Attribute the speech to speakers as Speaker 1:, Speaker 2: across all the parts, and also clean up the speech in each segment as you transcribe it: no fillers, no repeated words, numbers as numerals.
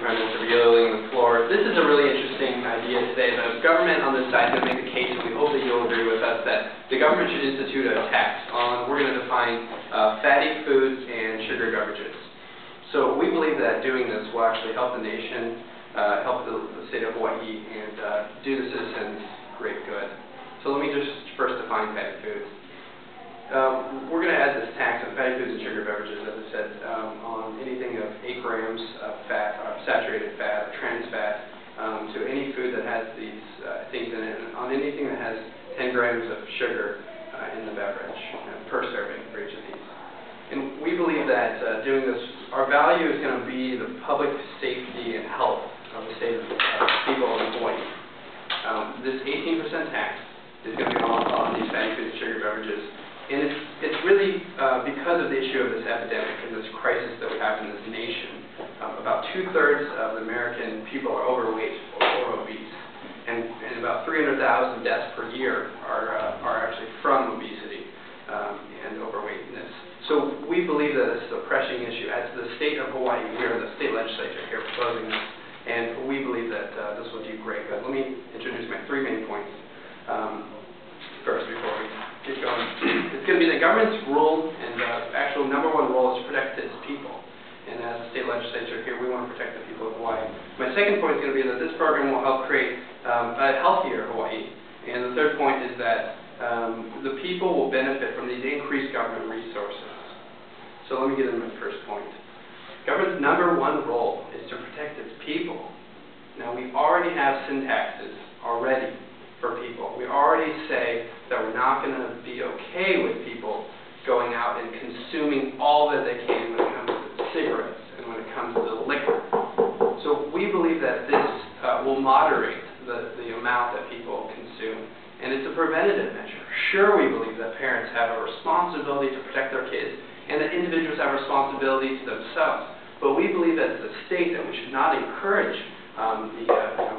Speaker 1: Prime Minister, for yielding the floor. This is a really interesting idea today. The government on this side is going to make the case, and we hope that you'll agree with us, that the government should institute a tax on, we're going to define fatty foods and sugary beverages. So we believe that doing this will actually help the nation, help the state of Hawaii, and do the citizens great good. So let me just first define fatty foods. We're going to add this tax on fatty foods and sugar beverages, as I said, on anything of 8 grams of fat, saturated fat, or trans fat, to any food that has these things in it, and on anything that has 10 grams of sugar in the beverage per serving for each of these. And we believe that doing this, our value is going to be the public safety and health of the state of people in Hawaii. This 18% tax is going to be on these fatty foods and sugar beverages. And it's really because of the issue of this epidemic and this crisis that we have in this nation. About 2/3 of the American people are overweight or obese, and about 300,000 deaths per year are actually from obesity and overweightness. So we believe that this is a pressing issue. As the state of Hawaii, we are the state legislature here proposing this, and we believe that this will do great good. Let me introduce my 3 main points first before we get going. It's going to be the government's role, and actual #1 role is to protect its people. And as a state legislature here, we want to protect the people of Hawaii. My second point is going to be that this program will help create a healthier Hawaii. And the third point is that the people will benefit from these increased government resources. So let me get into my first point. Government's #1 role is to protect its people. Now, we already have sin taxes already for people. We already say that we're not going to be okay with people going out and consuming all that they can when it comes to cigarettes and when it comes to liquor. So we believe that this will moderate the amount that people consume. And it's a preventative measure. Sure, we believe that parents have a responsibility to protect their kids and that individuals have responsibility to themselves. But we believe that as a state that we should not encourage the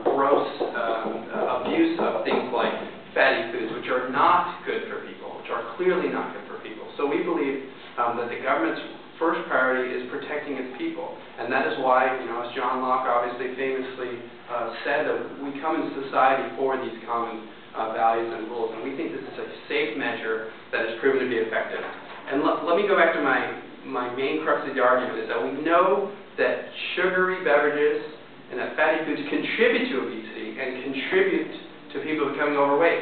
Speaker 1: gross abuse of things like fatty foods, which are not good for people, which are clearly not good for people. So we believe that the government's first priority is protecting its people. And that is why, as John Locke obviously famously said, that we come into society for these common values and rules. And we think this is a safe measure that has proven to be effective. And let me go back to my main crux of the argument, is that we know that sugary beverages and that fatty foods contribute to obesity and contribute to people becoming overweight.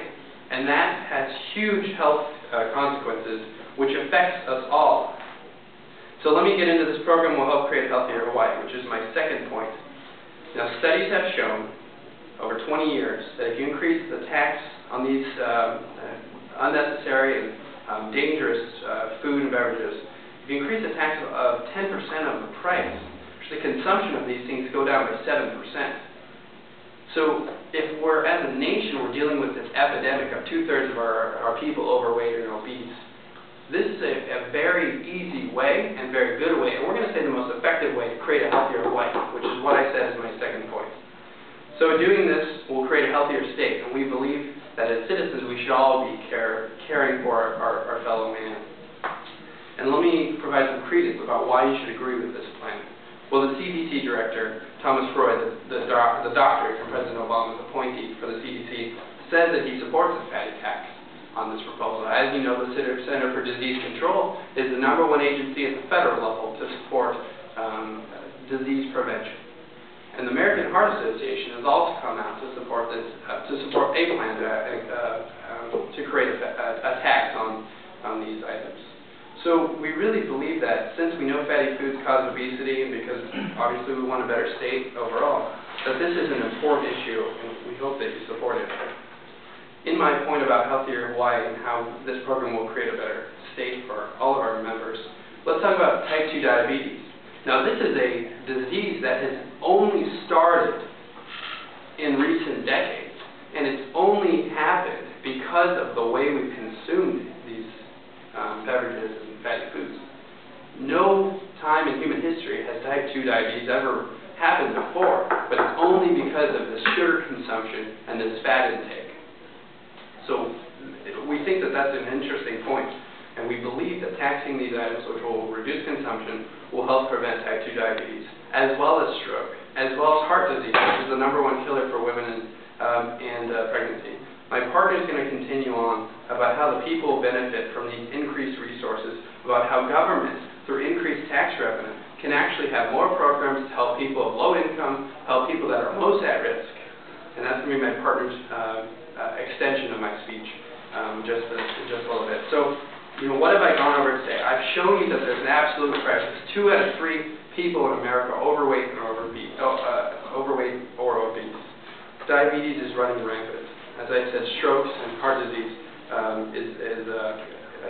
Speaker 1: And that has huge health consequences, which affects us all. So let me get into this program will help create a healthier Hawaii, which is my second point. Now, studies have shown over 20 years that if you increase the tax on these unnecessary and dangerous food and beverages, if you increase the tax of 10% of the price, the consumption of these things go down by 7%. So if we're, as a nation, we're dealing with this epidemic of 2/3 of our people overweight and obese, this is a very easy way and very good way, and we're going to say the most effective way to create a healthier Hawaii, which is what I said is my second point. So doing this will create a healthier state, and we believe that as citizens we should all be caring for our fellow man. And let me provide some credence about why you should agree with this plan. Well, the CDC director, Thomas Freud, the doctor from President Obama's appointee for the CDC, says that he supports a fatty tax on this proposal. As you know, the Center for Disease Control is the #1 agency at the federal level to support disease prevention. And the American Heart Association has also come out to support this, to support a plan to create a tax on these items. So we really believe that since we know fatty foods cause obesity, and because obviously we want a better state overall, that this is an important issue, and we hope that you support it. In my point about healthier Hawaii and how this program will create a better state for all of our members, let's talk about type 2 diabetes. Now, this is a disease that has only started in recent decades, and it's only happened because of the way we've consumed these beverages and fatty foods. No time in human history has type 2 diabetes ever happened before, but it's only because of this sugar consumption and this fat intake. So we think that that's an interesting point, and we believe that taxing these items, which will reduce consumption, will help prevent type 2 diabetes, as well as stroke, as well as heart disease, which is the #1 killer for women and pregnancy. My partner is going to continue on about how the people benefit from these increased resources, about how government, through increased tax revenue, can actually have more programs to help people of low income, help people that are most at risk. And that's going to be my partner's extension of my speech, just a little bit. So, what have I gone over today? I've shown you that there's an absolute crisis. 2 out of 3 people in America are overweight or obese. Diabetes is running rampant. As I said, strokes and heart disease is a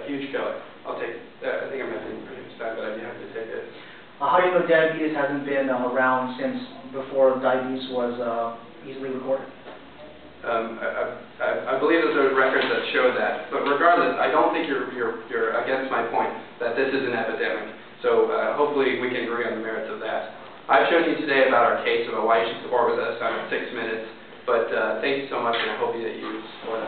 Speaker 1: huge killer. I think I'm at the pretty time, but I'd be happy to take it.
Speaker 2: How do you know diabetes hasn't been around since before diabetes was easily recorded?
Speaker 1: I believe that there's records that show that, but regardless, I don't think you're against my point that this is an epidemic. So hopefully we can agree on the merits of that. I've shown you today about our case about why you should support with us on 6 minutes, but thank you so much, and I hope that you support